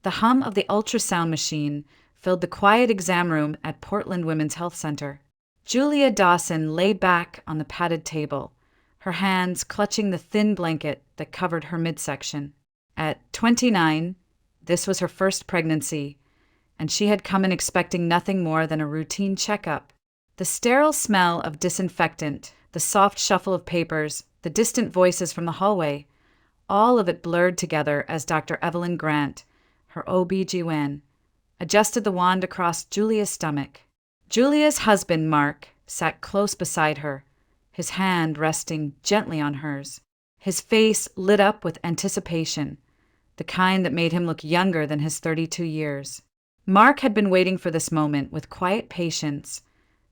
The hum of the ultrasound machine filled the quiet exam room at Portland Women's Health Center. Julia Dawson lay back on the padded table, her hands clutching the thin blanket that covered her midsection. At 29, this was her first pregnancy, and she had come in expecting nothing more than a routine checkup. The sterile smell of disinfectant, the soft shuffle of papers, the distant voices from the hallway, all of it blurred together as Dr. Evelyn Grant, her OB-GYN, adjusted the wand across Julia's stomach. Julia's husband, Mark, sat close beside her, his hand resting gently on hers. His face lit up with anticipation, the kind that made him look younger than his 32 years. Mark had been waiting for this moment with quiet patience,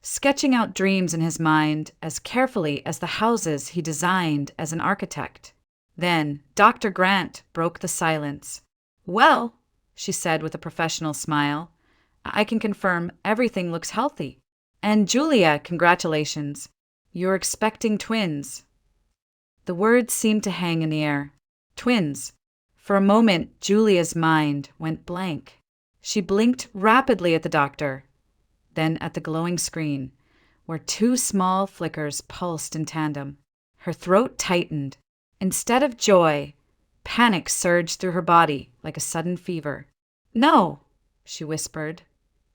sketching out dreams in his mind as carefully as the houses he designed as an architect. Then Dr. Grant broke the silence. "Well," she said with a professional smile, "I can confirm everything looks healthy. And Julia, congratulations. You're expecting twins." The words seemed to hang in the air. Twins. For a moment, Julia's mind went blank. She blinked rapidly at the doctor, then at the glowing screen, where two small flickers pulsed in tandem. Her throat tightened. Instead of joy, panic surged through her body like a sudden fever. "No," she whispered,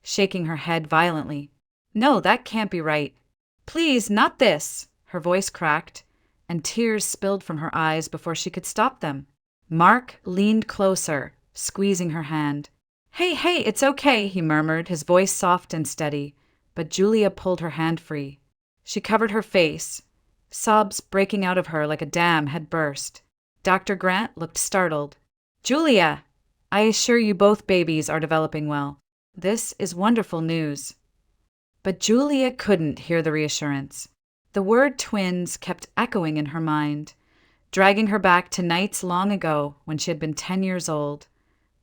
shaking her head violently. "No, that can't be right. Please, not this." Her voice cracked, and tears spilled from her eyes before she could stop them. Mark leaned closer, squeezing her hand. Hey, it's okay," he murmured, his voice soft and steady, but Julia pulled her hand free. She covered her face, sobs breaking out of her like a dam had burst. Dr. Grant looked startled. "Julia, I assure you both babies are developing well. This is wonderful news." But Julia couldn't hear the reassurance. The word twins kept echoing in her mind, dragging her back to nights long ago when she had been 10 years old,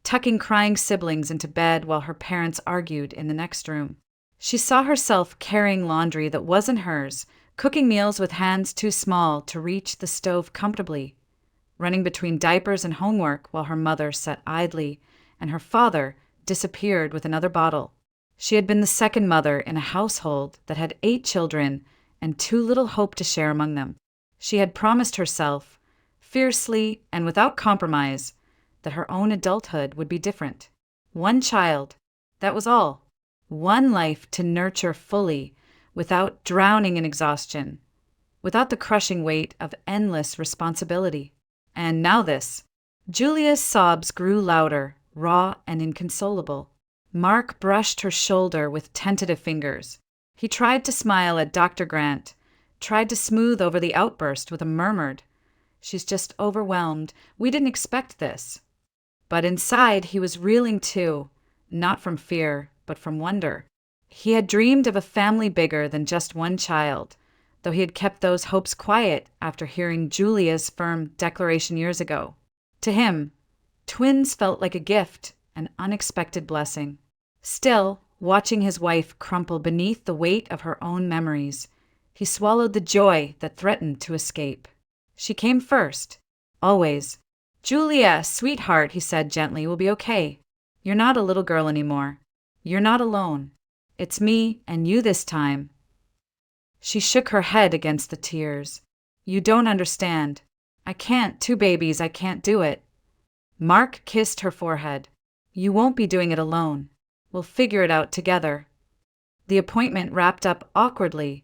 tucking crying siblings into bed while her parents argued in the next room. She saw herself carrying laundry that wasn't hers, cooking meals with hands too small to reach the stove comfortably, running between diapers and homework while her mother sat idly and her father disappeared with another bottle. She had been the second mother in a household that had 8 children and too little hope to share among them. She had promised herself, fiercely and without compromise, that her own adulthood would be different. One child, that was all. One life to nurture fully, without drowning in exhaustion, without the crushing weight of endless responsibility. And now this. Julia's sobs grew louder, raw and inconsolable. Mark brushed her shoulder with tentative fingers. He tried to smile at Dr. Grant, tried to smooth over the outburst with a murmured, "She's just overwhelmed. We didn't expect this." But inside he was reeling too, not from fear, but from wonder. He had dreamed of a family bigger than just one child, though he had kept those hopes quiet after hearing Julia's firm declaration years ago. To him, twins felt like a gift, an unexpected blessing. Still, watching his wife crumple beneath the weight of her own memories, he swallowed the joy that threatened to escape. She came first, always. "Julia, sweetheart," he said gently, "we'll be okay. You're not a little girl anymore. You're not alone. It's me and you this time." She shook her head against the tears. "You don't understand. I can't, 2 babies, I can't do it." Mark kissed her forehead. "You won't be doing it alone. We'll figure it out together." The appointment wrapped up awkwardly,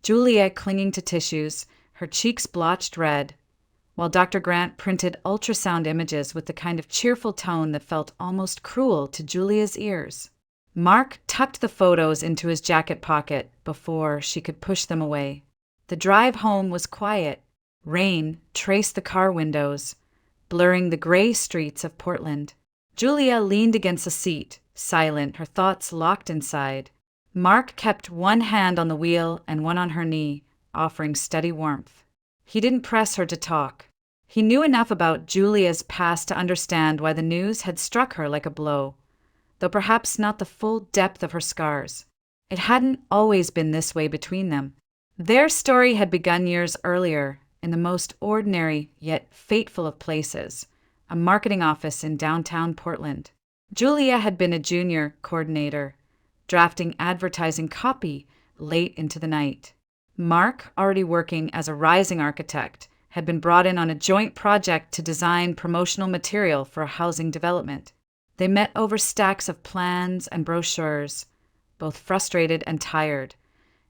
Julia clinging to tissues, her cheeks blotched red, while Dr. Grant printed ultrasound images with the kind of cheerful tone that felt almost cruel to Julia's ears. Mark tucked the photos into his jacket pocket before she could push them away. The drive home was quiet. Rain traced the car windows, blurring the gray streets of Portland. Julia leaned against the seat, silent, her thoughts locked inside. Mark kept one hand on the wheel and one on her knee, offering steady warmth. He didn't press her to talk. He knew enough about Julia's past to understand why the news had struck her like a blow, though perhaps not the full depth of her scars. It hadn't always been this way between them. Their story had begun years earlier, in the most ordinary yet fateful of places, a marketing office in downtown Portland. Julia had been a junior coordinator, drafting advertising copy late into the night. Mark, already working as a rising architect, had been brought in on a joint project to design promotional material for a housing development. They met over stacks of plans and brochures, both frustrated and tired,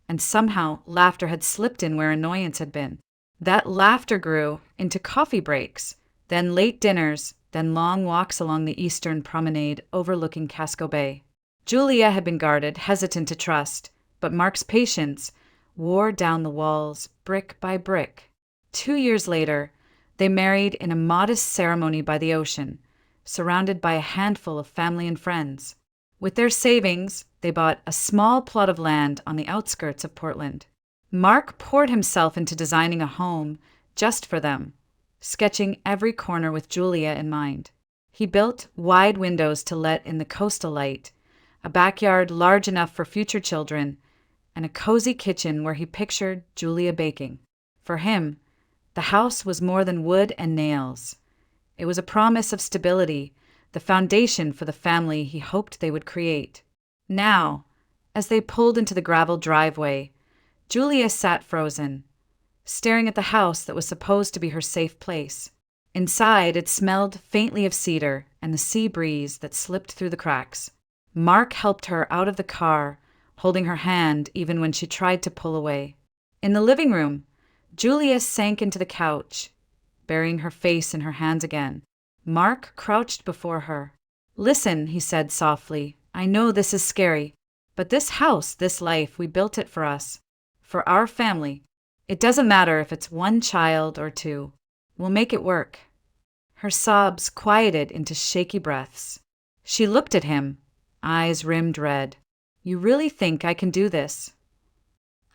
and somehow laughter had slipped in where annoyance had been. That laughter grew into coffee breaks, then late dinners, then long walks along the eastern promenade overlooking Casco Bay. Julia had been guarded, hesitant to trust, but Mark's patience wore down the walls brick by brick. 2 years later, they married in a modest ceremony by the ocean, surrounded by a handful of family and friends. With their savings, they bought a small plot of land on the outskirts of Portland. Mark poured himself into designing a home just for them, sketching every corner with Julia in mind. He built wide windows to let in the coastal light, a backyard large enough for future children, and a cozy kitchen where he pictured Julia baking. For him, the house was more than wood and nails. It was a promise of stability, the foundation for the family he hoped they would create. Now, as they pulled into the gravel driveway, Julia sat frozen, staring at the house that was supposed to be her safe place. Inside, it smelled faintly of cedar and the sea breeze that slipped through the cracks. Mark helped her out of the car, holding her hand even when she tried to pull away. In the living room, Julia sank into the couch, burying her face in her hands again. Mark crouched before her. "Listen," he said softly, "I know this is scary, but this house, this life, we built it for us, for our family. It doesn't matter if it's one child or two. We'll make it work." Her sobs quieted into shaky breaths. She looked at him, eyes rimmed red. "You really think I can do this?"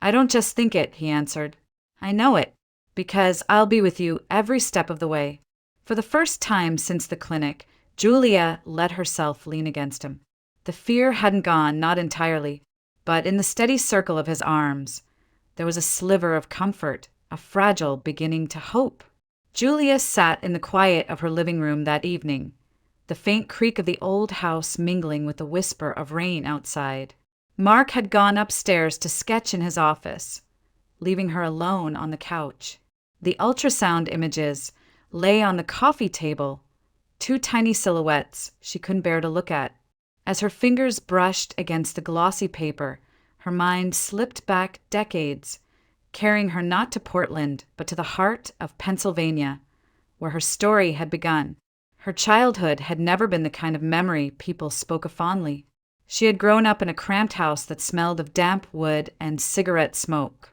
"I don't just think it," he answered. "I know it, because I'll be with you every step of the way." For the first time since the clinic, Julia let herself lean against him. The fear hadn't gone, not entirely, but in the steady circle of his arms, there was a sliver of comfort, a fragile beginning to hope. Julia sat in the quiet of her living room that evening, the faint creak of the old house mingling with the whisper of rain outside. Mark had gone upstairs to sketch in his office, leaving her alone on the couch. The ultrasound images lay on the coffee table, two tiny silhouettes she couldn't bear to look at. As her fingers brushed against the glossy paper, her mind slipped back decades, carrying her not to Portland, but to the heart of Pennsylvania, where her story had begun. Her childhood had never been the kind of memory people spoke of fondly. She had grown up in a cramped house that smelled of damp wood and cigarette smoke,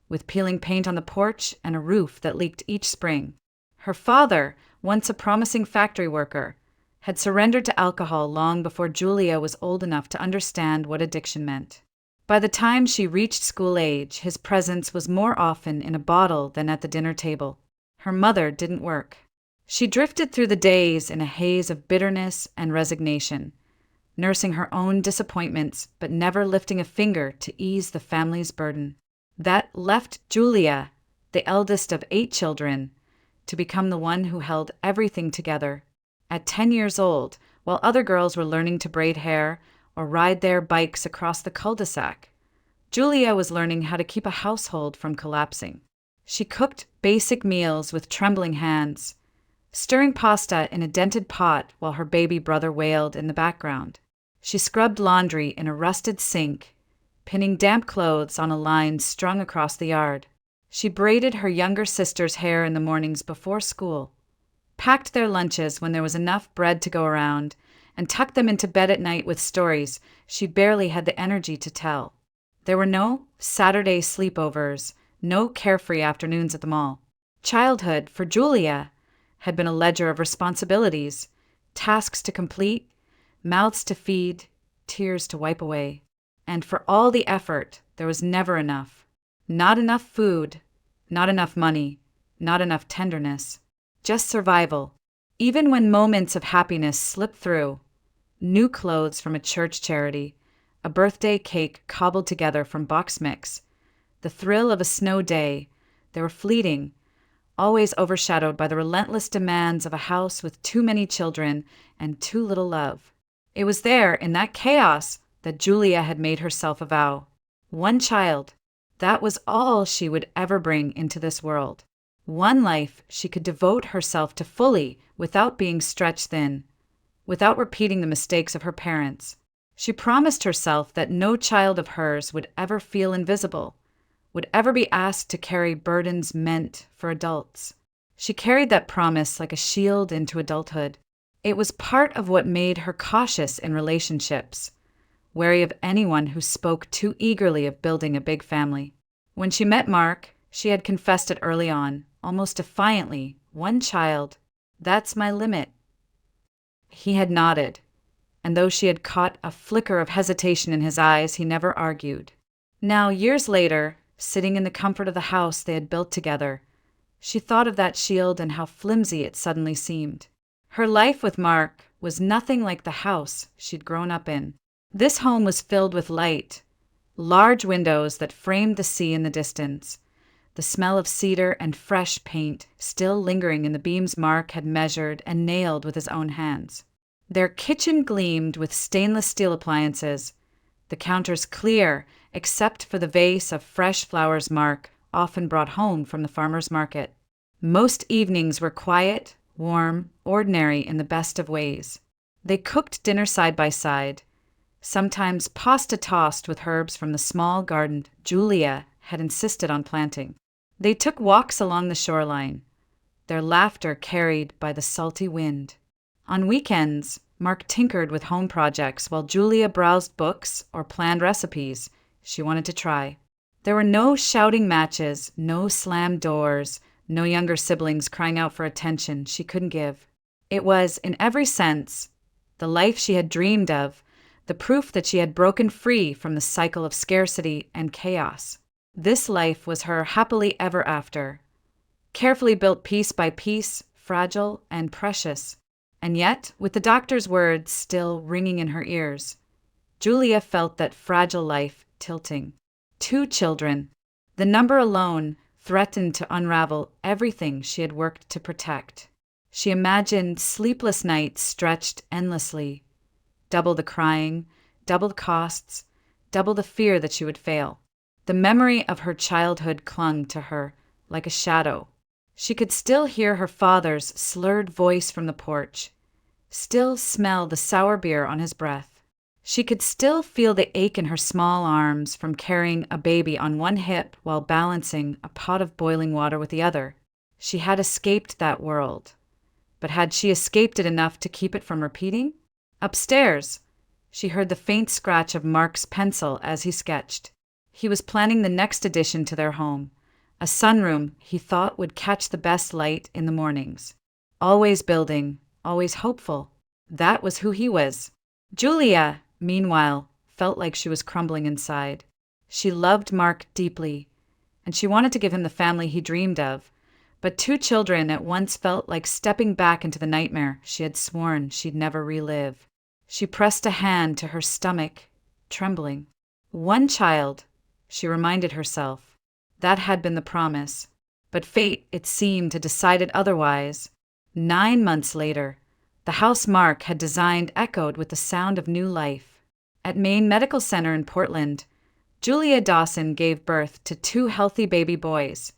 with peeling paint on the porch and a roof that leaked each spring. Her father, once a promising factory worker, had surrendered to alcohol long before Julia was old enough to understand what addiction meant. By the time she reached school age, his presence was more often in a bottle than at the dinner table. Her mother didn't work. She drifted through the days in a haze of bitterness and resignation, nursing her own disappointments but never lifting a finger to ease the family's burden. That left Julia, the eldest of 8 children, to become the one who held everything together. At 10 years old, while other girls were learning to braid hair or ride their bikes across the cul-de-sac, Julia was learning how to keep a household from collapsing. She cooked basic meals with trembling hands, stirring pasta in a dented pot while her baby brother wailed in the background. She scrubbed laundry in a rusted sink, pinning damp clothes on a line strung across the yard. She braided her younger sister's hair in the mornings before school, packed their lunches when there was enough bread to go around, and tucked them into bed at night with stories she barely had the energy to tell. There were no Saturday sleepovers, no carefree afternoons at the mall. Childhood, for Julia, had been a ledger of responsibilities, tasks to complete, mouths to feed, tears to wipe away. And for all the effort, there was never enough. Not enough food, not enough money, not enough tenderness. Just survival. Even when moments of happiness slipped through, new clothes from a church charity, a birthday cake cobbled together from box mix, the thrill of a snow day, they were fleeting, always overshadowed by the relentless demands of a house with too many children and too little love. It was there, in that chaos, that Julia had made herself a vow. One child. That was all she would ever bring into this world. One life she could devote herself to fully without being stretched thin, without repeating the mistakes of her parents. She promised herself that no child of hers would ever feel invisible, would ever be asked to carry burdens meant for adults. She carried that promise like a shield into adulthood. It was part of what made her cautious in relationships, wary of anyone who spoke too eagerly of building a big family. When she met Mark, she had confessed it early on, almost defiantly. One child. That's my limit. He had nodded, and though she had caught a flicker of hesitation in his eyes, he never argued. Now, years later, sitting in the comfort of the house they had built together, she thought of that shield and how flimsy it suddenly seemed. Her life with Mark was nothing like the house she'd grown up in. This home was filled with light, large windows that framed the sea in the distance, the smell of cedar and fresh paint still lingering in the beams Mark had measured and nailed with his own hands. Their kitchen gleamed with stainless steel appliances, the counters clear except for the vase of fresh flowers Mark often brought home from the farmer's market. Most evenings were quiet, warm, ordinary in the best of ways. They cooked dinner side by side, sometimes pasta tossed with herbs from the small garden Julia had insisted on planting. They took walks along the shoreline, their laughter carried by the salty wind. On weekends, Mark tinkered with home projects while Julia browsed books or planned recipes she wanted to try. There were no shouting matches, no slammed doors, no younger siblings crying out for attention she couldn't give. It was, in every sense, the life she had dreamed of, the proof that she had broken free from the cycle of scarcity and chaos. This life was her happily ever after, carefully built piece by piece, fragile and precious. And yet, with the doctor's words still ringing in her ears, Julia felt that fragile life tilting. 2 children. The number alone threatened to unravel everything she had worked to protect. She imagined sleepless nights stretched endlessly. Double the crying, double the costs, double the fear that she would fail. The memory of her childhood clung to her like a shadow. She could still hear her father's slurred voice from the porch, still smell the sour beer on his breath. She could still feel the ache in her small arms from carrying a baby on one hip while balancing a pot of boiling water with the other. She had escaped that world. But had she escaped it enough to keep it from repeating? Upstairs, she heard the faint scratch of Mark's pencil as he sketched. He was planning the next addition to their home, a sunroom he thought would catch the best light in the mornings. Always building, always hopeful. That was who he was. Julia, meanwhile, felt like she was crumbling inside. She loved Mark deeply, and she wanted to give him the family he dreamed of, but 2 children at once felt like stepping back into the nightmare she had sworn she'd never relive. She pressed a hand to her stomach, trembling. 1 child, she reminded herself. That had been the promise. But fate, it seemed, had decided otherwise. 9 months later, the house Mark had designed echoed with the sound of new life. At Maine Medical Center in Portland, Julia Dawson gave birth to 2 healthy baby boys,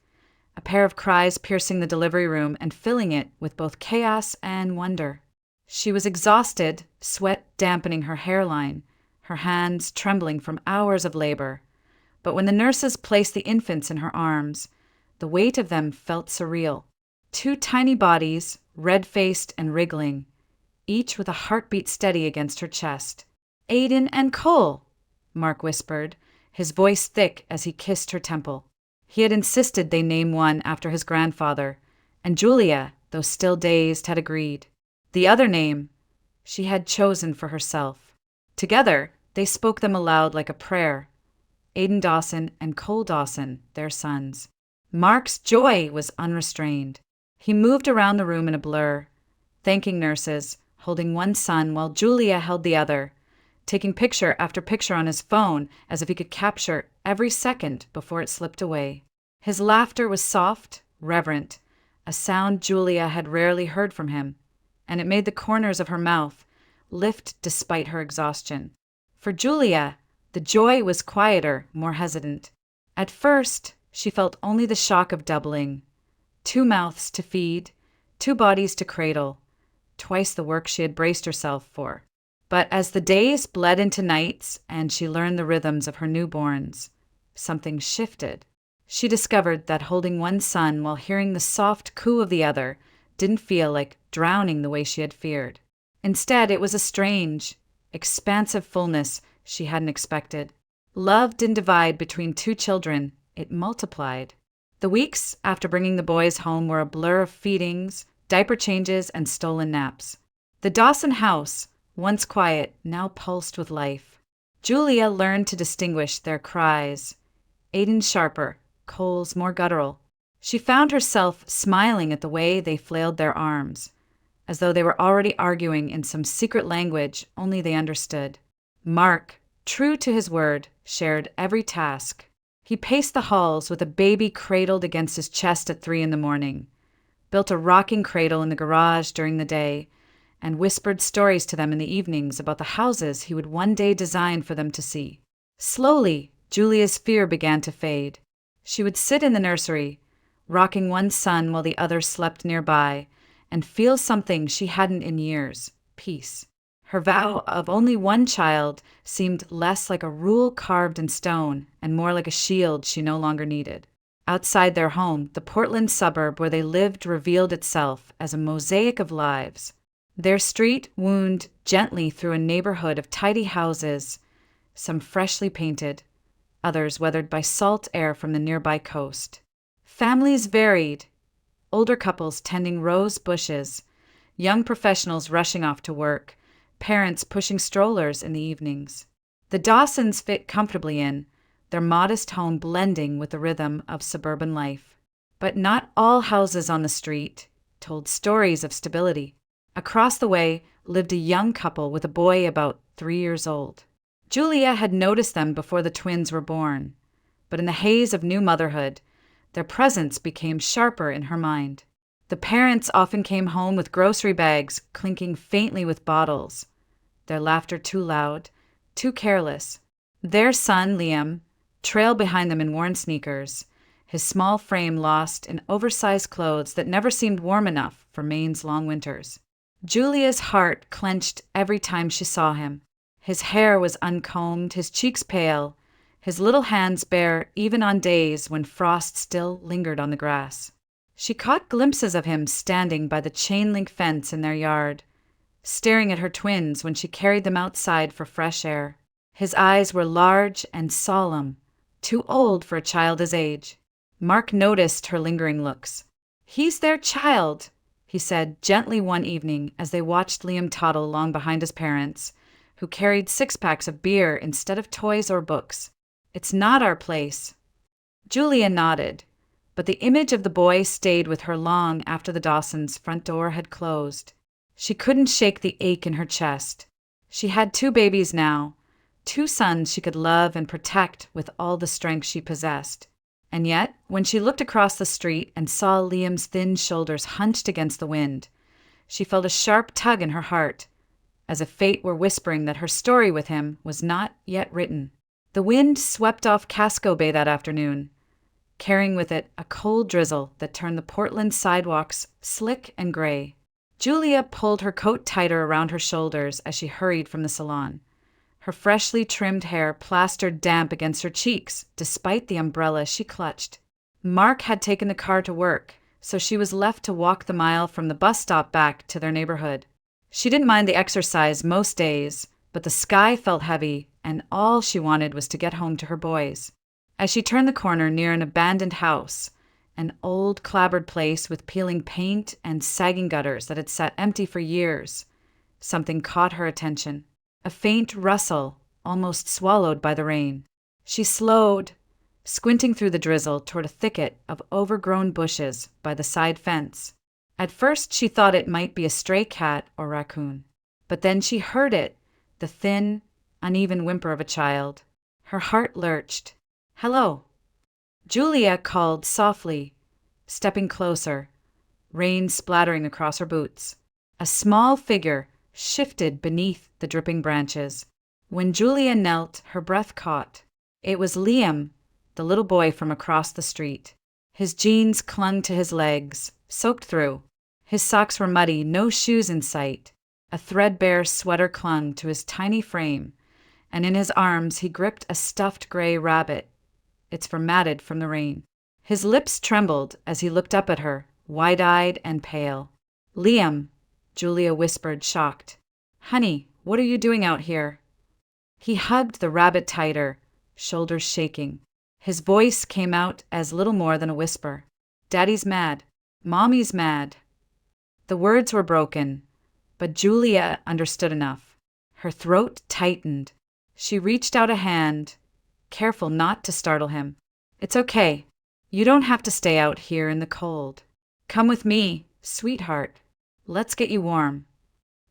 a pair of cries piercing the delivery room and filling it with both chaos and wonder. She was exhausted, sweat dampening her hairline, her hands trembling from hours of labor. But when the nurses placed the infants in her arms, the weight of them felt surreal. 2 tiny bodies, red-faced and wriggling, each with a heartbeat steady against her chest. "Aiden and Cole," Mark whispered, his voice thick as he kissed her temple. He had insisted they name one after his grandfather, and Julia, though still dazed, had agreed. The other name she had chosen for herself. Together, they spoke them aloud like a prayer. Aiden Dawson and Cole Dawson, their sons. Mark's joy was unrestrained. He moved around the room in a blur, thanking nurses, holding one son while Julia held the other, taking picture after picture on his phone as if he could capture every second before it slipped away. His laughter was soft, reverent, a sound Julia had rarely heard from him, and it made the corners of her mouth, lift despite her exhaustion. For Julia, the joy was quieter, more hesitant. At first, she felt only the shock of doubling. 2 mouths to feed, 2 bodies to cradle, twice the work she had braced herself for. But as the days bled into nights and she learned the rhythms of her newborns, something shifted. She discovered that holding one son while hearing the soft coo of the other didn't feel like drowning the way she had feared. Instead, it was a strange, expansive fullness she hadn't expected. Love didn't divide between 2 children, it multiplied. The weeks after bringing the boys home were a blur of feedings, diaper changes, and stolen naps. The Dawson house, once quiet, now pulsed with life. Julia learned to distinguish their cries. Aiden's sharper, Cole's more guttural. She found herself smiling at the way they flailed their arms, as though they were already arguing in some secret language only they understood. Mark, true to his word, shared every task. He paced the halls with a baby cradled against his chest at 3 a.m, built a rocking cradle in the garage during the day, and whispered stories to them in the evenings about the houses he would one day design for them to see. Slowly, Julia's fear began to fade. She would sit in the nursery, rocking one son while the other slept nearby, and feel something she hadn't in years: peace. Her vow of only one child seemed less like a rule carved in stone and more like a shield she no longer needed. Outside their home, the Portland suburb where they lived revealed itself as a mosaic of lives. Their street wound gently through a neighborhood of tidy houses, some freshly painted, others weathered by salt air from the nearby coast. Families varied: older couples tending rose bushes, young professionals rushing off to work, parents pushing strollers in the evenings. The Dawsons fit comfortably in, their modest home blending with the rhythm of suburban life. But not all houses on the street told stories of stability. Across the way lived a young couple with a boy about 3 years old. Julia had noticed them before the twins were born, but in the haze of new motherhood, their presence became sharper in her mind. The parents often came home with grocery bags clinking faintly with bottles, their laughter too loud, too careless. Their son, Liam, trailed behind them in worn sneakers, his small frame lost in oversized clothes that never seemed warm enough for Maine's long winters. Julia's heart clenched every time she saw him. His hair was uncombed, his cheeks pale, his little hands bare even on days when frost still lingered on the grass. She caught glimpses of him standing by the chain-link fence in their yard, staring at her twins when she carried them outside for fresh air. His eyes were large and solemn, too old for a child his age. Mark noticed her lingering looks. "He's their child," he said gently one evening as they watched Liam toddle along behind his parents, who carried 6-packs of beer instead of toys or books. "It's not our place." Julia nodded, but the image of the boy stayed with her long after the Dawsons' front door had closed. She couldn't shake the ache in her chest. She had 2 babies now, 2 sons she could love and protect with all the strength she possessed. And yet, when she looked across the street and saw Liam's thin shoulders hunched against the wind, she felt a sharp tug in her heart, as if fate were whispering that her story with him was not yet written. The wind swept off Casco Bay that afternoon, carrying with it a cold drizzle that turned the Portland sidewalks slick and gray. Julia pulled her coat tighter around her shoulders as she hurried from the salon. Her freshly trimmed hair plastered damp against her cheeks, despite the umbrella she clutched. Mark had taken the car to work, so she was left to walk the mile from the bus stop back to their neighborhood. She didn't mind the exercise most days, but the sky felt heavy, and all she wanted was to get home to her boys. As she turned the corner near an abandoned house, an old clapboard place with peeling paint and sagging gutters that had sat empty for years, something caught her attention. A faint rustle, almost swallowed by the rain. She slowed, squinting through the drizzle toward a thicket of overgrown bushes by the side fence. At first she thought it might be a stray cat or raccoon, but then she heard it, the thin, uneven whimper of a child. Her heart lurched. "Hello." Julia called softly, stepping closer, rain splattering across her boots. A small figure shifted beneath the dripping branches. When Julia knelt, her breath caught. It was Liam, the little boy from across the street. His jeans clung to his legs, soaked through. His socks were muddy, no shoes in sight. A threadbare sweater clung to his tiny frame, and in his arms he gripped a stuffed gray rabbit, its fur matted from the rain. His lips trembled as he looked up at her, wide-eyed and pale. "Liam," Julia whispered, shocked. "Honey, what are you doing out here?" He hugged the rabbit tighter, shoulders shaking. His voice came out as little more than a whisper. "Daddy's mad. Mommy's mad." The words were broken, but Julia understood enough. Her throat tightened. She reached out a hand, careful not to startle him. "It's okay. You don't have to stay out here in the cold. Come with me, sweetheart. Let's get you warm."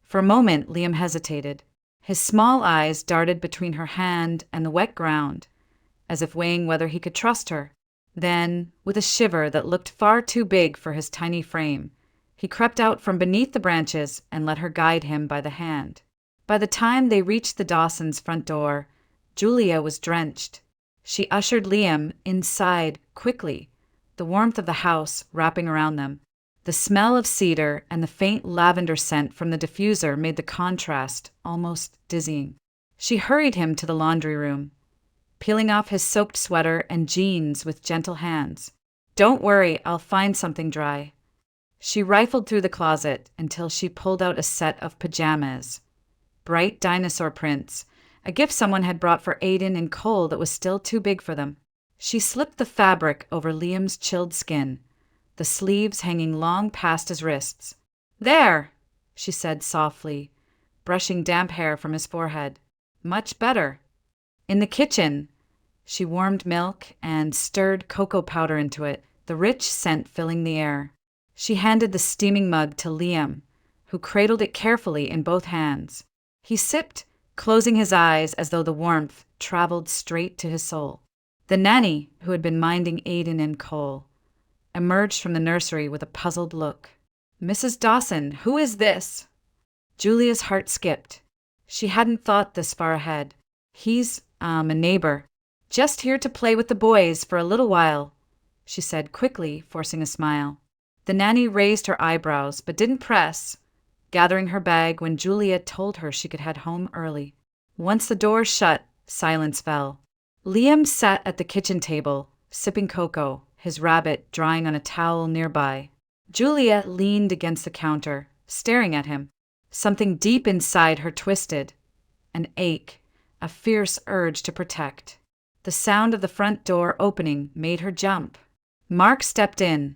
For a moment, Liam hesitated. His small eyes darted between her hand and the wet ground, as if weighing whether he could trust her. Then, with a shiver that looked far too big for his tiny frame, he crept out from beneath the branches and let her guide him by the hand. By the time they reached the Dawsons' front door, Julia was drenched. She ushered Liam inside quickly, the warmth of the house wrapping around them. The smell of cedar and the faint lavender scent from the diffuser made the contrast almost dizzying. She hurried him to the laundry room, peeling off his soaked sweater and jeans with gentle hands. "Don't worry, I'll find something dry." She rifled through the closet until she pulled out a set of pajamas. Bright dinosaur prints, a gift someone had brought for Aiden and Cole that was still too big for them. She slipped the fabric over Liam's chilled skin, the sleeves hanging long past his wrists. "There," she said softly, brushing damp hair from his forehead. "Much better." In the kitchen, she warmed milk and stirred cocoa powder into it, the rich scent filling the air. She handed the steaming mug to Liam, who cradled it carefully in both hands. He sipped, closing his eyes as though the warmth traveled straight to his soul. The nanny, who had been minding Aiden and Cole, emerged from the nursery with a puzzled look. "Mrs. Dawson, who is this?" Julia's heart skipped. She hadn't thought this far ahead. "He's, a neighbor. Just here to play with the boys for a little while," she said quickly, forcing a smile. The nanny raised her eyebrows, but didn't press, gathering her bag when Julia told her she could head home early. Once the door shut, silence fell. Liam sat at the kitchen table, sipping cocoa, his rabbit drying on a towel nearby. Julia leaned against the counter, staring at him. Something deep inside her twisted. An ache, a fierce urge to protect. The sound of the front door opening made her jump. Mark stepped in,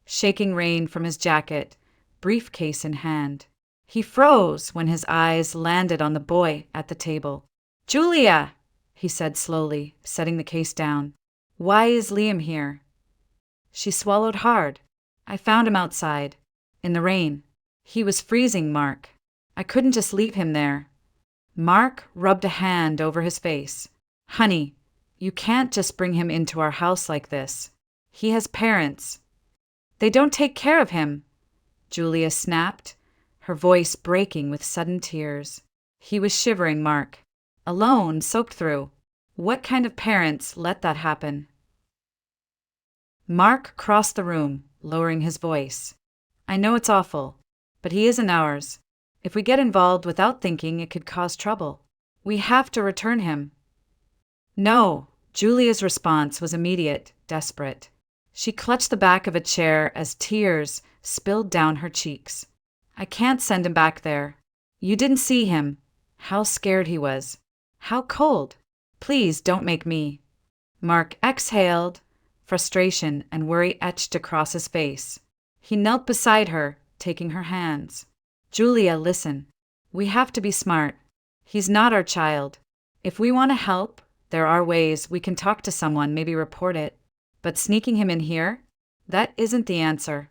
shaking rain from his jacket, briefcase in hand. He froze when his eyes landed on the boy at the table. "Julia," he said slowly, setting the case down. "Why is Liam here?" She swallowed hard. "I found him outside, in the rain. He was freezing, Mark. I couldn't just leave him there." Mark rubbed a hand over his face. "Honey, you can't just bring him into our house like this. He has parents. They don't take care of him," Julia snapped, her voice breaking with sudden tears. He was shivering, Mark. Alone, soaked through. What kind of parents let that happen? Mark crossed the room, lowering his voice. "I know it's awful, but he isn't ours. If we get involved without thinking, it could cause trouble. We have to return him." "No," Julia's response was immediate, desperate. She clutched the back of a chair as tears spilled down her cheeks. "I can't send him back there. You didn't see him. How scared he was. How cold. Please don't make me." Mark exhaled, frustration and worry etched across his face. He knelt beside her, taking her hands. "Julia, listen. We have to be smart. He's not our child. If we want to help, there are ways. We can talk to someone, maybe report it. But sneaking him in here? That isn't the answer."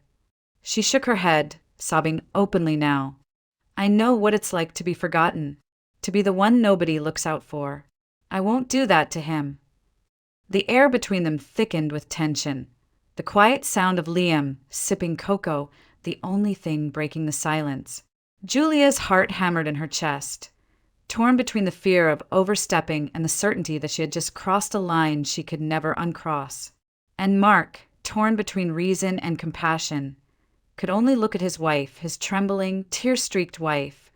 She shook her head, sobbing openly now. "I know what it's like to be forgotten, to be the one nobody looks out for. I won't do that to him." The air between them thickened with tension. The quiet sound of Liam sipping cocoa, the only thing breaking the silence. Julia's heart hammered in her chest, torn between the fear of overstepping and the certainty that she had just crossed a line she could never uncross. And Mark, torn between reason and compassion, could only look at his wife, his trembling, tear-streaked wife,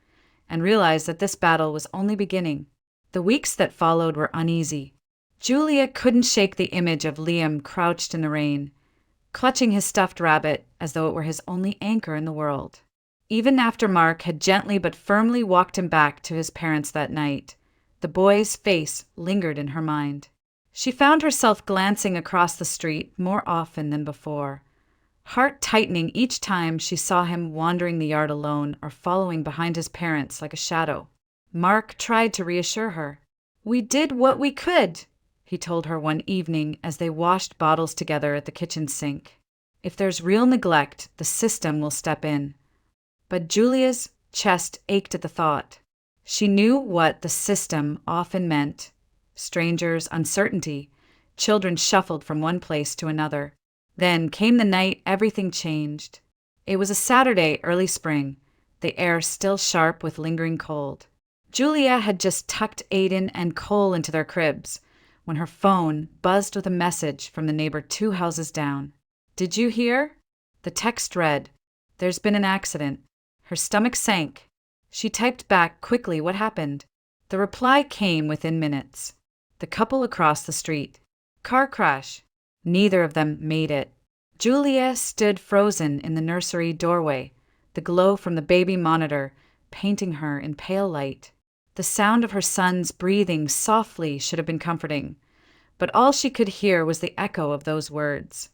and realize that this battle was only beginning. The weeks that followed were uneasy. Julia couldn't shake the image of Liam crouched in the rain, clutching his stuffed rabbit as though it were his only anchor in the world. Even after Mark had gently but firmly walked him back to his parents that night, the boy's face lingered in her mind. She found herself glancing across the street more often than before, heart tightening each time she saw him wandering the yard alone or following behind his parents like a shadow. Mark tried to reassure her. "We did what we could," he told her one evening as they washed bottles together at the kitchen sink. "If there's real neglect, the system will step in." But Julia's chest ached at the thought. She knew what the system often meant: strangers, uncertainty, children shuffled from one place to another. Then came the night everything changed. It was a Saturday, early spring, the air still sharp with lingering cold. Julia had just tucked Aiden and Cole into their cribs when her phone buzzed with a message from the neighbor 2 houses down. "Did you hear?" The text read, "There's been an accident." Her stomach sank. She typed back quickly what happened. The reply came within minutes. The couple across the street. "Car crash." Neither of them made it. Julia stood frozen in the nursery doorway, the glow from the baby monitor painting her in pale light. The sound of her son's breathing softly should have been comforting, but all she could hear was the echo of those words.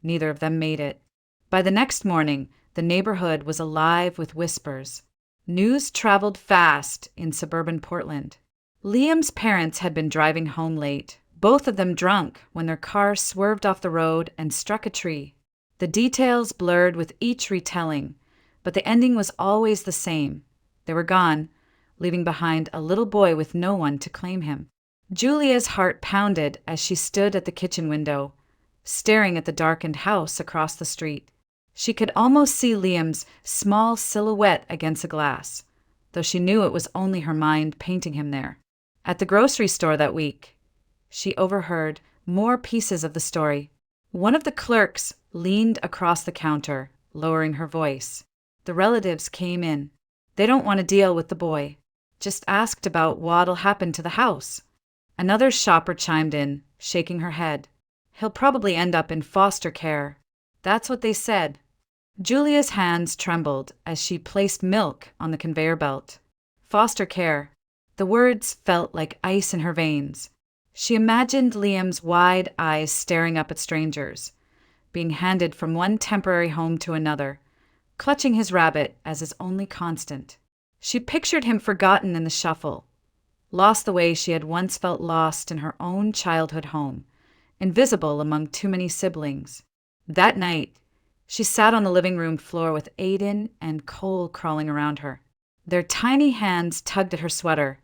Neither of them made it. By the next morning, the neighborhood was alive with whispers. News traveled fast in suburban Portland. Liam's parents had been driving home late, both of them drunk, when their car swerved off the road and struck a tree. The details blurred with each retelling, but the ending was always the same. They were gone, leaving behind a little boy with no one to claim him. Julia's heart pounded as she stood at the kitchen window, staring at the darkened house across the street. She could almost see Liam's small silhouette against the glass, though she knew it was only her mind painting him there. At the grocery store that week, she overheard more pieces of the story. One of the clerks leaned across the counter, lowering her voice. The relatives came in. "They don't want to deal with the boy. Just asked about what'll happen to the house." Another shopper chimed in, shaking her head. "He'll probably end up in foster care. That's what they said." Julia's hands trembled as she placed milk on the conveyor belt. Foster care. The words felt like ice in her veins. She imagined Liam's wide eyes staring up at strangers, being handed from one temporary home to another, clutching his rabbit as his only constant. She pictured him forgotten in the shuffle, lost the way she had once felt lost in her own childhood home, invisible among too many siblings. That night, she sat on the living room floor with Aiden and Cole crawling around her. Their tiny hands tugged at her sweater,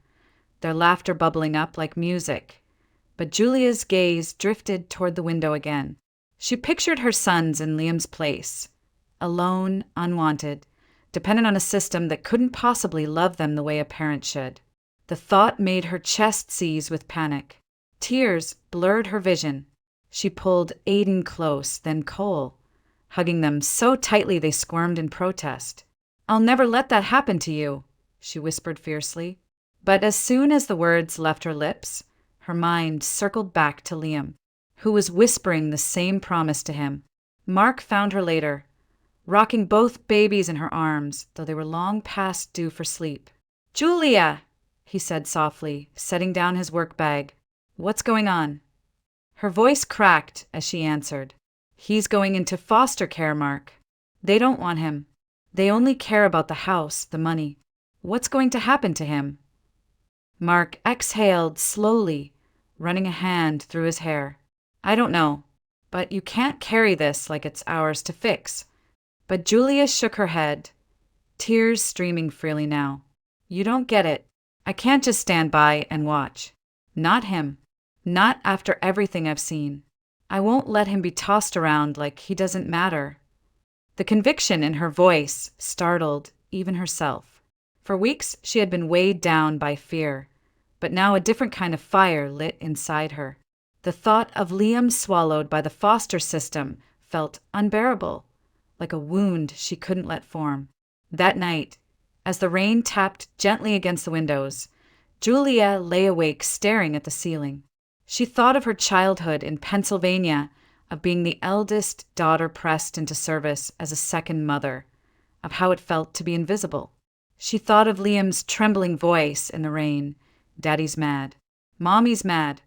their laughter bubbling up like music. But Julia's gaze drifted toward the window again. She pictured her sons in Liam's place, alone, unwanted, dependent on a system that couldn't possibly love them the way a parent should. The thought made her chest seize with panic. Tears blurred her vision. She pulled Aiden close, then Cole, hugging them so tightly they squirmed in protest. "I'll never let that happen to you," she whispered fiercely. But as soon as the words left her lips, her mind circled back to Liam, who was whispering the same promise to him. Mark found her later, rocking both babies in her arms, though they were long past due for sleep. "Julia," he said softly, setting down his work bag. "What's going on?" Her voice cracked as she answered. "He's going into foster care, Mark. They don't want him. They only care about the house, the money. What's going to happen to him?" Mark exhaled slowly, running a hand through his hair. "I don't know, but you can't carry this like it's ours to fix." But Julia shook her head, tears streaming freely now. "You don't get it. I can't just stand by and watch. Not him. Not after everything I've seen. I won't let him be tossed around like he doesn't matter." The conviction in her voice startled even herself. For weeks, she had been weighed down by fear, but now a different kind of fire lit inside her. The thought of Liam swallowed by the foster system felt unbearable, like a wound she couldn't let form. That night, as the rain tapped gently against the windows, Julia lay awake staring at the ceiling. She thought of her childhood in Pennsylvania, of being the eldest daughter pressed into service as a second mother, of how it felt to be invisible. She thought of Liam's trembling voice in the rain. Daddy's mad. Mommy's mad.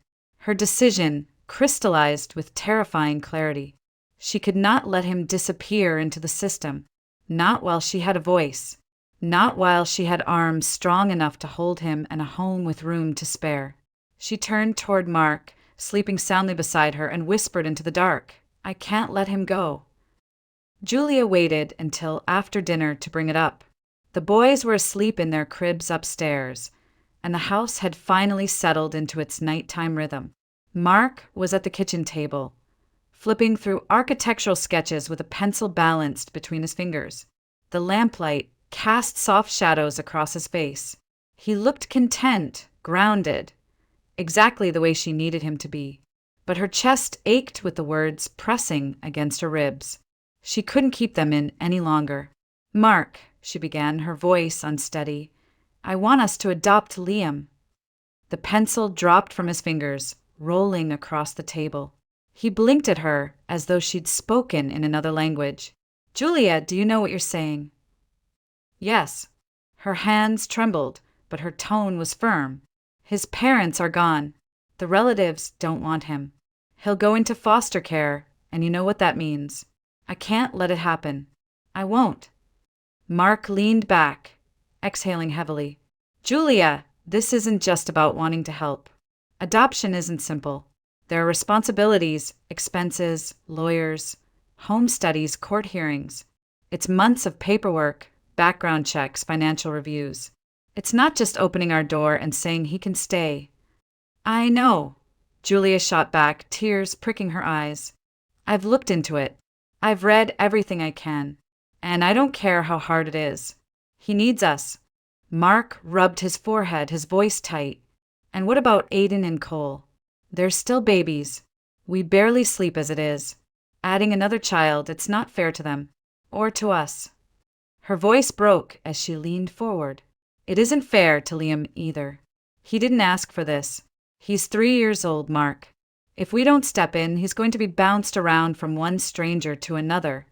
Her decision crystallized with terrifying clarity. She could not let him disappear into the system, not while she had a voice, not while she had arms strong enough to hold him and a home with room to spare. She turned toward Mark, sleeping soundly beside her, and whispered into the dark, "I can't let him go." Julia waited until after dinner to bring it up. The boys were asleep in their cribs upstairs, and the house had finally settled into its nighttime rhythm. Mark was at the kitchen table, flipping through architectural sketches with a pencil balanced between his fingers. The lamplight cast soft shadows across his face. He looked content, grounded, exactly the way she needed him to be. But her chest ached with the words pressing against her ribs. She couldn't keep them in any longer. "Mark," she began, her voice unsteady, "I want us to adopt Liam." The pencil dropped from his fingers, rolling across the table. He blinked at her as though she'd spoken in another language. "Julia, do you know what you're saying?" "Yes." Her hands trembled, but her tone was firm. "His parents are gone. The relatives don't want him. He'll go into foster care, and you know what that means. I can't let it happen. I won't." Mark leaned back, exhaling heavily. "Julia, this isn't just about wanting to help. Adoption isn't simple. There are responsibilities, expenses, lawyers, home studies, court hearings. It's months of paperwork, background checks, financial reviews. It's not just opening our door and saying he can stay." "I know," Julia shot back, tears pricking her eyes. "I've looked into it. I've read everything I can. And I don't care how hard it is. He needs us." Mark rubbed his forehead, his voice tight. "And what about Aiden and Cole? They're still babies. We barely sleep as it is. Adding another child, it's not fair to them. Or to us." Her voice broke as she leaned forward. "It isn't fair to Liam either. He didn't ask for this. He's 3 years old, Mark. If we don't step in, he's going to be bounced around from one stranger to another,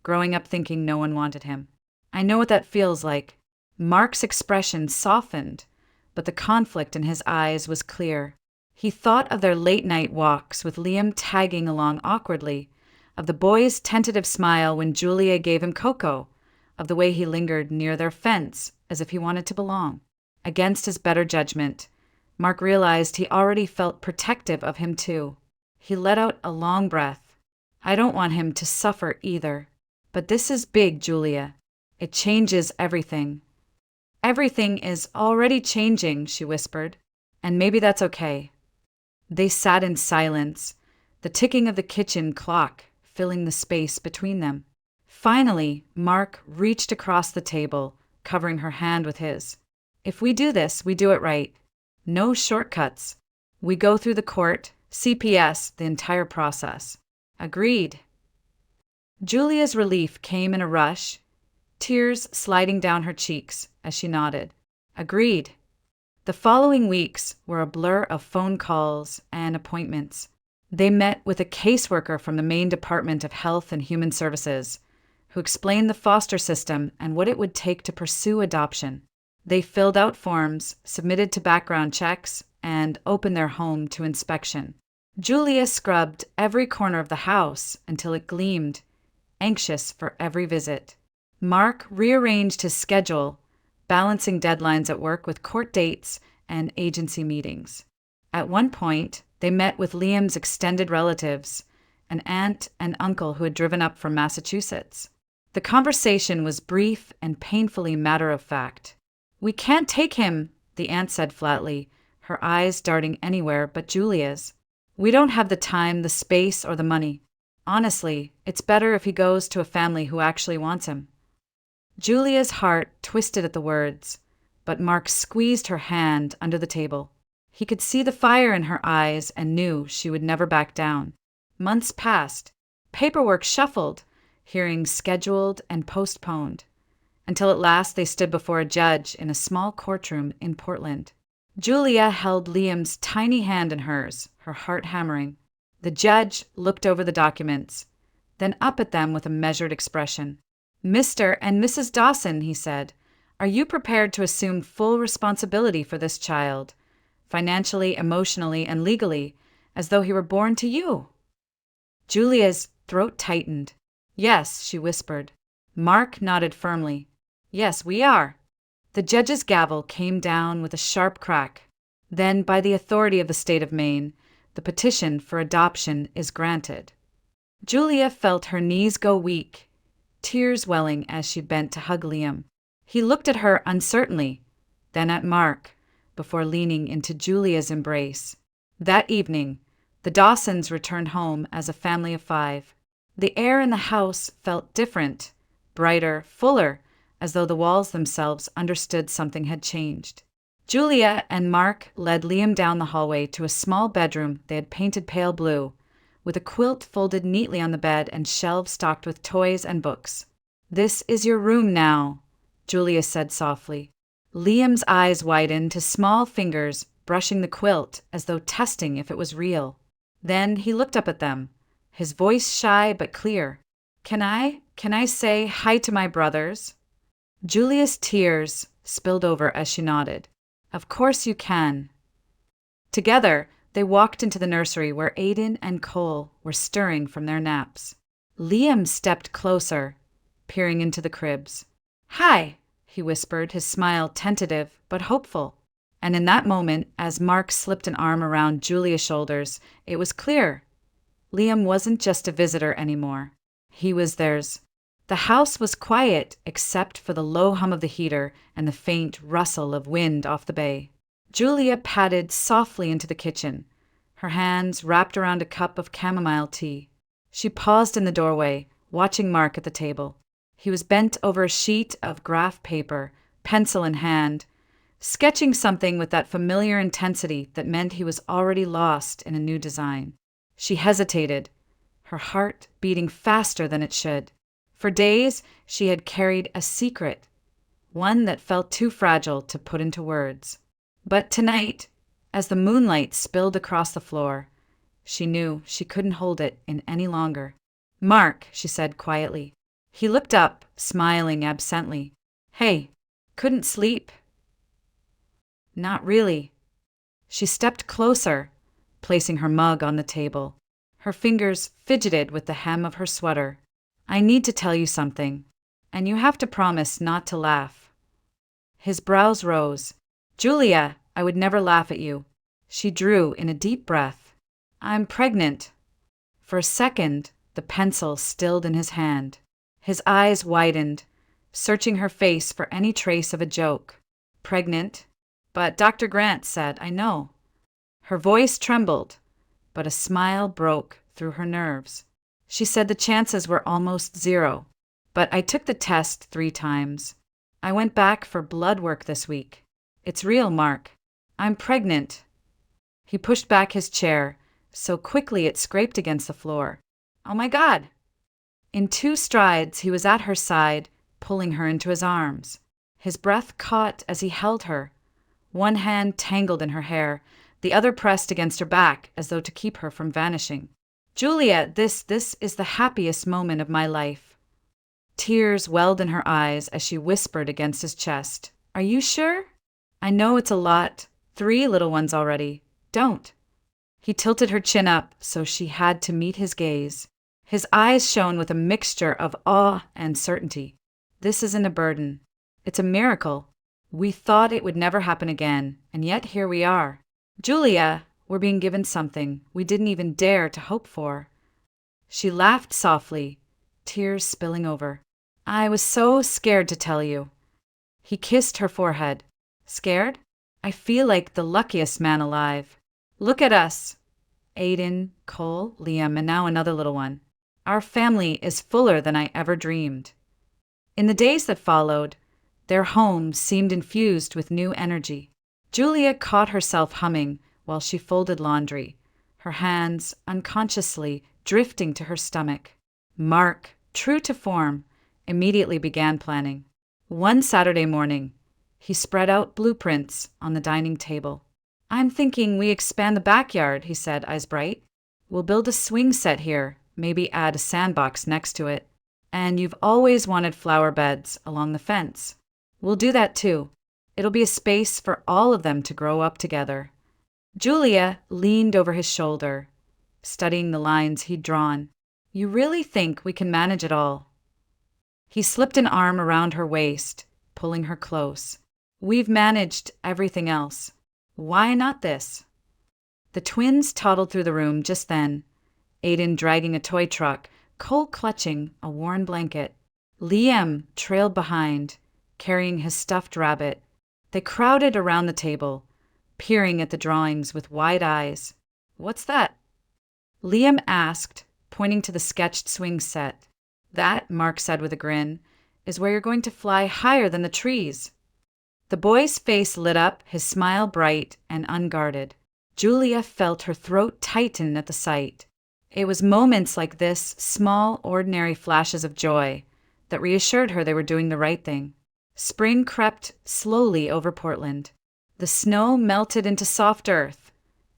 growing up thinking no one wanted him. I know what that feels like." Mark's expression softened, but the conflict in his eyes was clear. He thought of their late-night walks with Liam tagging along awkwardly, of the boy's tentative smile when Julia gave him cocoa, of the way he lingered near their fence as if he wanted to belong. Against his better judgment, Mark realized he already felt protective of him too. He let out a long breath. "I don't want him to suffer either. But this is big, Julia. It changes everything." "Everything is already changing," she whispered, "and maybe that's okay." They sat in silence, the ticking of the kitchen clock filling the space between them. Finally, Mark reached across the table, covering her hand with his. "If we do this, we do it right. No shortcuts. We go through the court, CPS, the entire process." "Agreed." Julia's relief came in a rush, tears sliding down her cheeks as she nodded. "Agreed." The following weeks were a blur of phone calls and appointments. They met with a caseworker from the Maine Department of Health and Human Services, who explained the foster system and what it would take to pursue adoption. They filled out forms, submitted to background checks, and opened their home to inspection. Julia scrubbed every corner of the house until it gleamed, anxious for every visit. Mark rearranged his schedule, balancing deadlines at work with court dates and agency meetings. At one point, they met with Liam's extended relatives, an aunt and uncle who had driven up from Massachusetts. The conversation was brief and painfully matter-of-fact. "We can't take him," the aunt said flatly, her eyes darting anywhere but Julia's. "We don't have the time, the space, or the money. Honestly, it's better if he goes to a family who actually wants him." Julia's heart twisted at the words, but Mark squeezed her hand under the table. He could see the fire in her eyes and knew she would never back down. Months passed. Paperwork shuffled, hearings scheduled and postponed, until at last they stood before a judge in a small courtroom in Portland. Julia held Liam's tiny hand in hers, her heart hammering. The judge looked over the documents, then up at them with a measured expression. "Mr. and Mrs. Dawson," he said, "are you prepared to assume full responsibility for this child, financially, emotionally, and legally, as though he were born to you?" Julia's throat tightened. "Yes," she whispered. Mark nodded firmly. "Yes, we are." The judge's gavel came down with a sharp crack. "Then, by the authority of the state of Maine, the petition for adoption is granted." Julia felt her knees go weak, tears welling as she bent to hug Liam. He looked at her uncertainly, then at Mark, before leaning into Julia's embrace. That evening, the Dawsons returned home as a family of 5. The air in the house felt different, brighter, fuller, as though the walls themselves understood something had changed. Julia and Mark led Liam down the hallway to a small bedroom they had painted pale blue, with a quilt folded neatly on the bed and shelves stocked with toys and books. "This is your room now," Julia said softly. Liam's eyes widened to small fingers brushing the quilt as though testing if it was real. Then he looked up at them, his voice shy but clear. Can I say hi to my brothers?" Julia's tears spilled over as she nodded. "Of course you can." Together, they walked into the nursery where Aiden and Cole were stirring from their naps. Liam stepped closer, peering into the cribs. "Hi," he whispered, his smile tentative but hopeful. And in that moment, as Mark slipped an arm around Julia's shoulders, it was clear. Liam wasn't just a visitor anymore. He was theirs. The house was quiet except for the low hum of the heater and the faint rustle of wind off the bay. Julia padded softly into the kitchen, her hands wrapped around a cup of chamomile tea. She paused in the doorway, watching Mark at the table. He was bent over a sheet of graph paper, pencil in hand, sketching something with that familiar intensity that meant he was already lost in a new design. She hesitated, her heart beating faster than it should. For days, she had carried a secret, one that felt too fragile to put into words. But tonight, as the moonlight spilled across the floor, she knew she couldn't hold it in any longer. "Mark," she said quietly. He looked up, smiling absently. "Hey, couldn't sleep?" "Not really." She stepped closer, placing her mug on the table. Her fingers fidgeted with the hem of her sweater. "I need to tell you something, and you have to promise not to laugh." His brows rose. "Julia, I would never laugh at you." She drew in a deep breath. "I'm pregnant." For a second, the pencil stilled in his hand. His eyes widened, searching her face for any trace of a joke. "Pregnant? But Dr. Grant said, I know." Her voice trembled, but a smile broke through her nerves. "She said the chances were almost 0, but I took the test 3 times. I went back for blood work this week. It's real, Mark. I'm pregnant." He pushed back his chair, so quickly it scraped against the floor. "Oh my God!" In 2 strides, he was at her side, pulling her into his arms. His breath caught as he held her, one hand tangled in her hair, the other pressed against her back as though to keep her from vanishing. "Julia, this is the happiest moment of my life." Tears welled in her eyes as she whispered against his chest. "Are you sure? I know it's a lot. 3 little ones already. Don't." He tilted her chin up so she had to meet his gaze. His eyes shone with a mixture of awe and certainty. "This isn't a burden. It's a miracle. We thought it would never happen again, and yet here we are. Julia, we're being given something we didn't even dare to hope for." She laughed softly, tears spilling over. "I was so scared to tell you." He kissed her forehead. "Scared? I feel like the luckiest man alive. Look at us. Aiden, Cole, Liam, and now another little one. Our family is fuller than I ever dreamed." In the days that followed, their home seemed infused with new energy. Julia caught herself humming while she folded laundry, her hands unconsciously drifting to her stomach. Mark, true to form, immediately began planning. One Saturday morning, he spread out blueprints on the dining table. "I'm thinking we expand the backyard," he said, eyes bright. "We'll build a swing set here, maybe add a sandbox next to it. And you've always wanted flower beds along the fence. We'll do that too. It'll be a space for all of them to grow up together." Julia leaned over his shoulder, studying the lines he'd drawn. "You really think we can manage it all?" He slipped an arm around her waist, pulling her close. "We've managed everything else. Why not this?" The twins toddled through the room just then, Aiden dragging a toy truck, Cole clutching a worn blanket. Liam trailed behind, carrying his stuffed rabbit. They crowded around the table, peering at the drawings with wide eyes. "What's that?" Liam asked, pointing to the sketched swing set. "That," Mark said with a grin, "is where you're going to fly higher than the trees." The boy's face lit up, his smile bright and unguarded. Julia felt her throat tighten at the sight. It was moments like this, small, ordinary flashes of joy, that reassured her they were doing the right thing. Spring crept slowly over Portland. The snow melted into soft earth,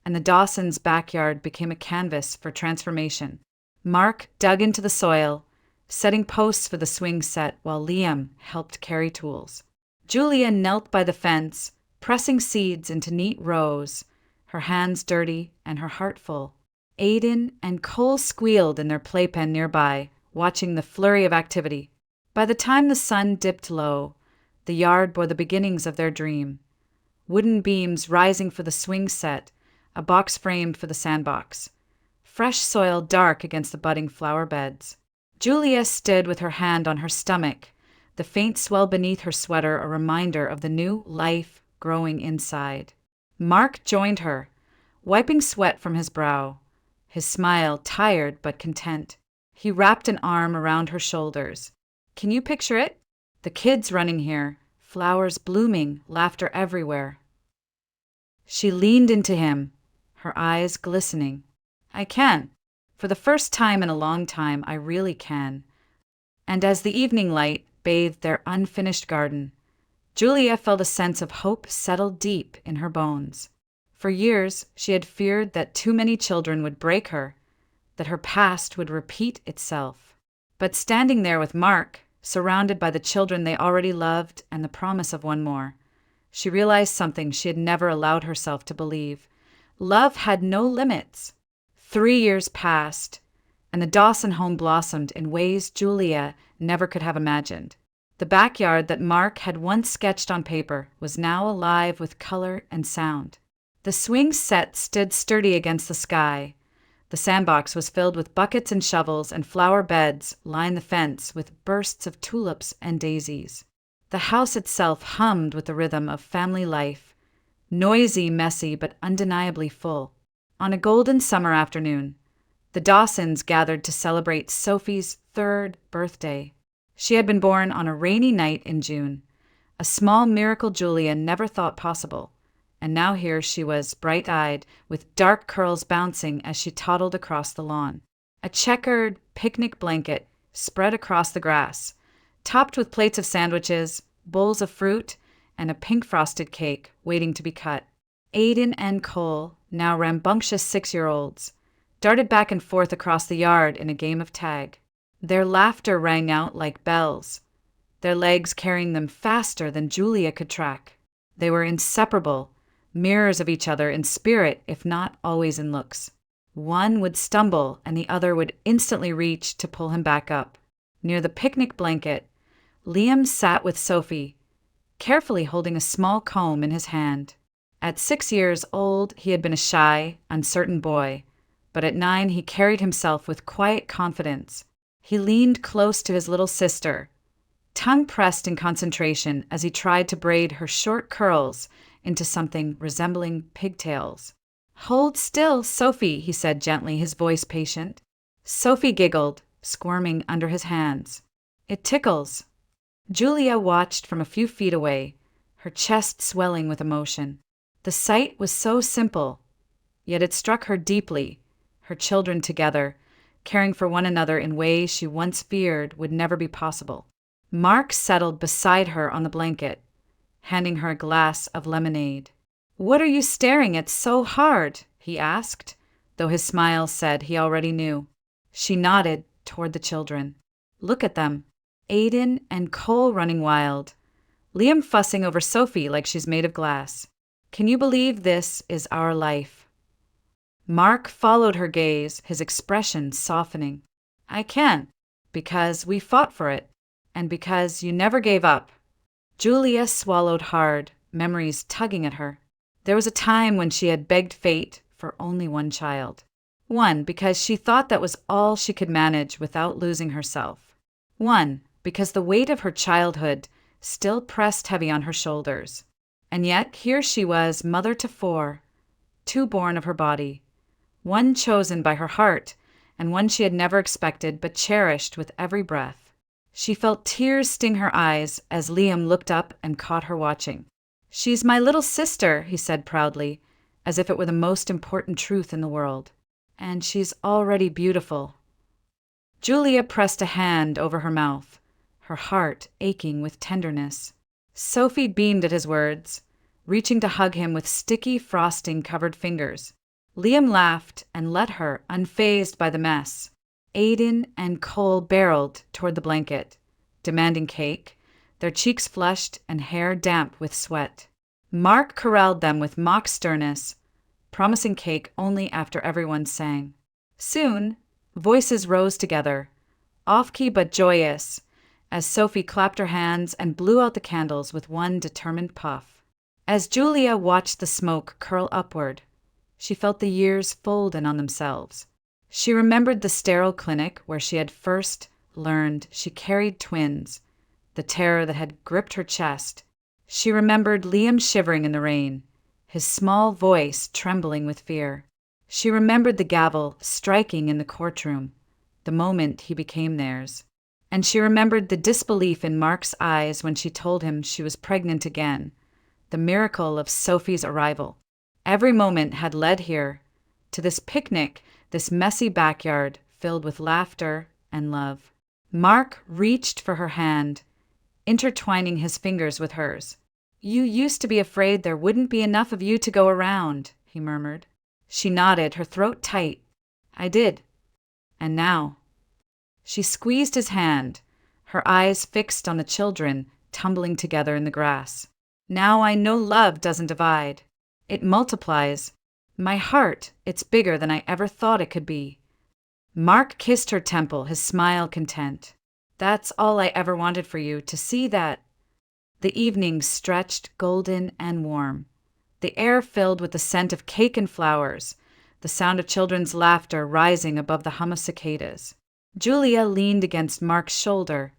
and the Dawsons' backyard became a canvas for transformation. Mark dug into the soil, setting posts for the swing set while Liam helped carry tools. Julia knelt by the fence, pressing seeds into neat rows, her hands dirty and her heart full. Aiden and Cole squealed in their playpen nearby, watching the flurry of activity. By the time the sun dipped low, the yard bore the beginnings of their dream. Wooden beams rising for the swing set, a box framed for the sandbox. Fresh soil dark against the budding flower beds. Julia stood with her hand on her stomach, the faint swell beneath her sweater a reminder of the new life growing inside. Mark joined her, wiping sweat from his brow, his smile tired but content. He wrapped an arm around her shoulders. "Can you picture it? The kids running here, flowers blooming, laughter everywhere." She leaned into him, her eyes glistening. "I can. For the first time in a long time, I really can." And as the evening light bathed their unfinished garden, Julia felt a sense of hope settle deep in her bones. For years, she had feared that too many children would break her, that her past would repeat itself. But standing there with Mark, surrounded by the children they already loved and the promise of one more, she realized something she had never allowed herself to believe. Love had no limits. 3 years passed, and the Dawson home blossomed in ways Julia never could have imagined. The backyard that Mark had once sketched on paper was now alive with color and sound. The swing set stood sturdy against the sky. The sandbox was filled with buckets and shovels, and flower beds lined the fence with bursts of tulips and daisies. The house itself hummed with the rhythm of family life, noisy, messy, but undeniably full. On a golden summer afternoon, the Dawsons gathered to celebrate Sophie's 3rd birthday. She had been born on a rainy night in June, a small miracle Julia never thought possible. And now here she was, bright-eyed, with dark curls bouncing as she toddled across the lawn. A checkered picnic blanket spread across the grass, topped with plates of sandwiches, bowls of fruit, and a pink frosted cake waiting to be cut. Aiden and Cole, now rambunctious 6-year-olds, darted back and forth across the yard in a game of tag. Their laughter rang out like bells, their legs carrying them faster than Julia could track. They were inseparable, mirrors of each other in spirit, if not always in looks. One would stumble, and the other would instantly reach to pull him back up. Near the picnic blanket, Liam sat with Sophie, carefully holding a small comb in his hand. At 6 years old, he had been a shy, uncertain boy, but at 9 he carried himself with quiet confidence. He leaned close to his little sister, tongue pressed in concentration as he tried to braid her short curls into something resembling pigtails. "Hold still, Sophie," he said gently, his voice patient. Sophie giggled, squirming under his hands. "It tickles." Julia watched from a few feet away, her chest swelling with emotion. The sight was so simple, yet it struck her deeply, her children together, caring for one another in ways she once feared would never be possible. Mark settled beside her on the blanket, handing her a glass of lemonade. "What are you staring at so hard?" he asked, though his smile said he already knew. She nodded toward the children. "Look at them. Aiden and Cole running wild. Liam fussing over Sophie like she's made of glass. Can you believe this is our life?" Mark followed her gaze, his expression softening. "I can, because we fought for it, and because you never gave up." Julia swallowed hard, memories tugging at her. There was a time when she had begged fate for only one child. One, because she thought that was all she could manage without losing herself. One, because the weight of her childhood still pressed heavy on her shoulders. And yet here she was, mother to four, two born of her body, one chosen by her heart, and one she had never expected but cherished with every breath. She felt tears sting her eyes as Liam looked up and caught her watching. "She's my little sister," he said proudly, as if it were the most important truth in the world. "And she's already beautiful." Julia pressed a hand over her mouth, her heart aching with tenderness. Sophie beamed at his words, reaching to hug him with sticky frosting-covered fingers. Liam laughed and let her, unfazed by the mess. Aiden and Cole barreled toward the blanket, demanding cake, their cheeks flushed and hair damp with sweat. Mark corralled them with mock sternness, promising cake only after everyone sang. Soon, voices rose together, off-key but joyous, as Sophie clapped her hands and blew out the candles with one determined puff. As Julia watched the smoke curl upward, she felt the years fold in on themselves. She remembered the sterile clinic where she had first learned she carried twins, the terror that had gripped her chest. She remembered Liam shivering in the rain, his small voice trembling with fear. She remembered the gavel striking in the courtroom, the moment he became theirs. And she remembered the disbelief in Mark's eyes when she told him she was pregnant again, the miracle of Sophie's arrival. Every moment had led here, to this picnic, this messy backyard filled with laughter and love. Mark reached for her hand, intertwining his fingers with hers. "You used to be afraid there wouldn't be enough of you to go around," he murmured. She nodded, her throat tight. "I did. And now." She squeezed his hand, her eyes fixed on the children tumbling together in the grass. "Now I know love doesn't divide. It multiplies. My heart, it's bigger than I ever thought it could be." Mark kissed her temple, his smile content. "That's all I ever wanted for you, to see that." The evening stretched golden and warm, the air filled with the scent of cake and flowers, the sound of children's laughter rising above the hum of cicadas. Julia leaned against Mark's shoulder,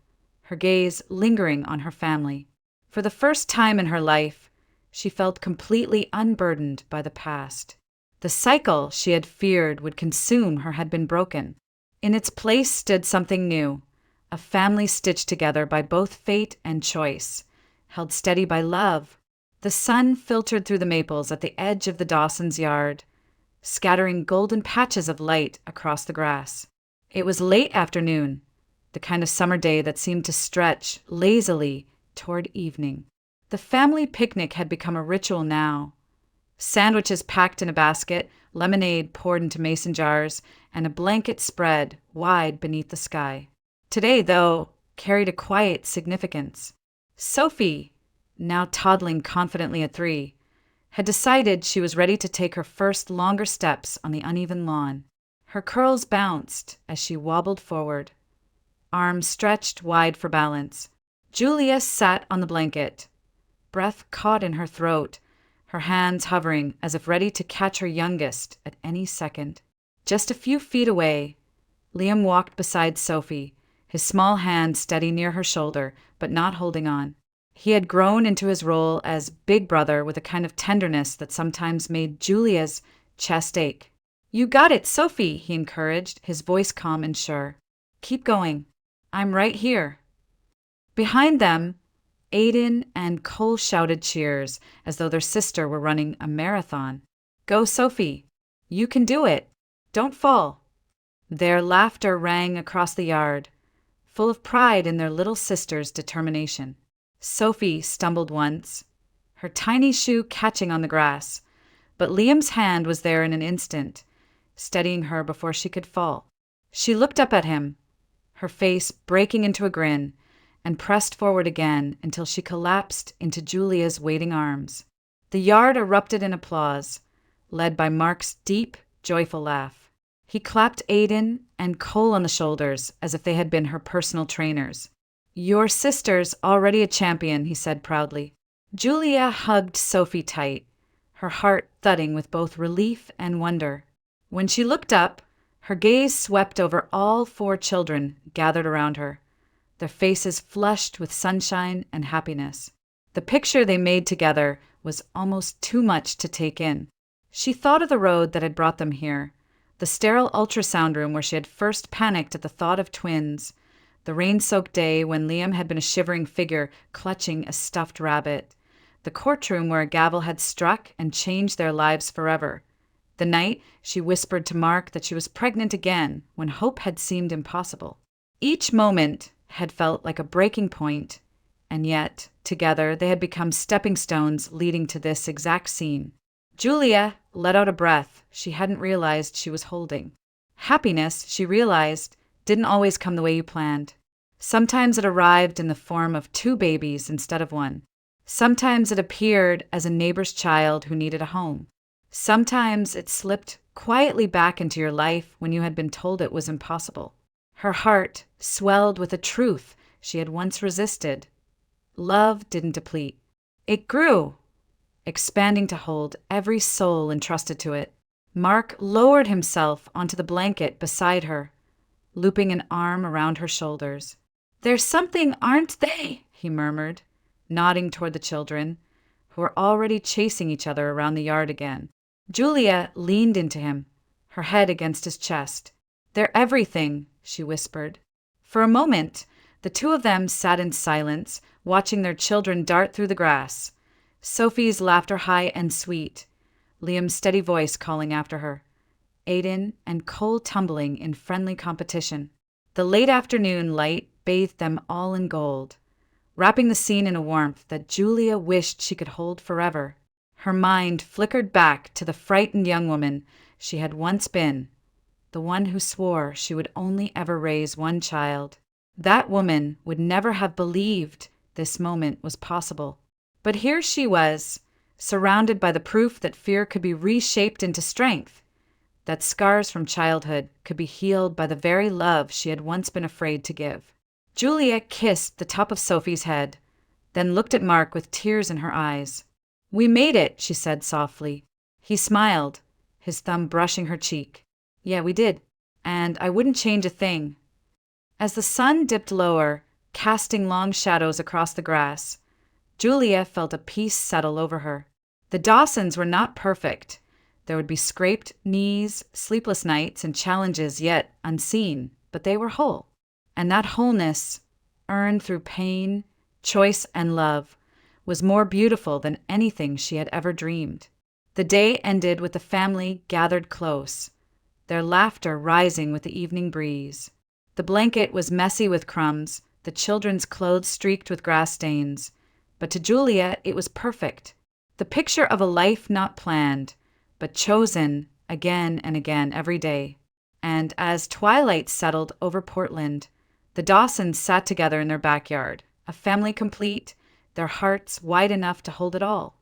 her gaze lingering on her family. For the first time in her life, she felt completely unburdened by the past. The cycle she had feared would consume her had been broken. In its place stood something new, a family stitched together by both fate and choice, held steady by love. The sun filtered through the maples at the edge of the Dawsons' yard, scattering golden patches of light across the grass. It was late afternoon, the kind of summer day that seemed to stretch lazily toward evening. The family picnic had become a ritual now. Sandwiches packed in a basket, lemonade poured into mason jars, and a blanket spread wide beneath the sky. Today, though, carried a quiet significance. Sophie, now toddling confidently at 3, had decided she was ready to take her first longer steps on the uneven lawn. Her curls bounced as she wobbled forward, arms stretched wide for balance. Julia sat on the blanket, breath caught in her throat, her hands hovering as if ready to catch her youngest at any second. Just a few feet away, Liam walked beside Sophie, his small hand steady near her shoulder, but not holding on. He had grown into his role as big brother with a kind of tenderness that sometimes made Julia's chest ache. "You got it, Sophie," he encouraged, his voice calm and sure. "Keep going. I'm right here." Behind them, Aiden and Cole shouted cheers as though their sister were running a marathon. "Go, Sophie! You can do it! Don't fall!" Their laughter rang across the yard, full of pride in their little sister's determination. Sophie stumbled once, her tiny shoe catching on the grass, but Liam's hand was there in an instant, steadying her before she could fall. She looked up at him, her face breaking into a grin, and pressed forward again until she collapsed into Julia's waiting arms. The yard erupted in applause, led by Mark's deep, joyful laugh. He clapped Aiden and Cole on the shoulders as if they had been her personal trainers. "Your sister's already a champion," he said proudly. Julia hugged Sophie tight, her heart thudding with both relief and wonder. When she looked up, her gaze swept over all 4 children gathered around her, their faces flushed with sunshine and happiness. The picture they made together was almost too much to take in. She thought of the road that had brought them here, the sterile ultrasound room where she had first panicked at the thought of twins, the rain-soaked day when Liam had been a shivering figure clutching a stuffed rabbit, the courtroom where a gavel had struck and changed their lives forever, the night she whispered to Mark that she was pregnant again when hope had seemed impossible. Each moment had felt like a breaking point, and yet, together, they had become stepping stones leading to this exact scene. Julia let out a breath she hadn't realized she was holding. Happiness, she realized, didn't always come the way you planned. Sometimes it arrived in the form of 2 babies instead of 1. Sometimes it appeared as a neighbor's child who needed a home. Sometimes it slipped quietly back into your life when you had been told it was impossible. Her heart swelled with a truth she had once resisted. Love didn't deplete. It grew, expanding to hold every soul entrusted to it. Mark lowered himself onto the blanket beside her, looping an arm around her shoulders. "There's something, aren't they?" he murmured, nodding toward the children, who were already chasing each other around the yard again. Julia leaned into him, her head against his chest. "They're everything," she whispered. For a moment, the 2 of them sat in silence, watching their children dart through the grass, Sophie's laughter high and sweet, Liam's steady voice calling after her, Aiden and Cole tumbling in friendly competition. The late afternoon light bathed them all in gold, wrapping the scene in a warmth that Julia wished she could hold forever. Her mind flickered back to the frightened young woman she had once been, the one who swore she would only ever raise 1 child. That woman would never have believed this moment was possible. But here she was, surrounded by the proof that fear could be reshaped into strength, that scars from childhood could be healed by the very love she had once been afraid to give. Julia kissed the top of Sophie's head, then looked at Mark with tears in her eyes. "We made it," she said softly. He smiled, his thumb brushing her cheek. "Yeah, we did. And I wouldn't change a thing." As the sun dipped lower, casting long shadows across the grass, Julia felt a peace settle over her. The Dawsons were not perfect. There would be scraped knees, sleepless nights, and challenges yet unseen, but they were whole. And that wholeness, earned through pain, choice, and love, was more beautiful than anything she had ever dreamed. The day ended with the family gathered close, their laughter rising with the evening breeze. The blanket was messy with crumbs, the children's clothes streaked with grass stains, but to Julia it was perfect. The picture of a life not planned, but chosen again and again every day. And as twilight settled over Portland, the Dawsons sat together in their backyard, a family complete, their hearts wide enough to hold it all.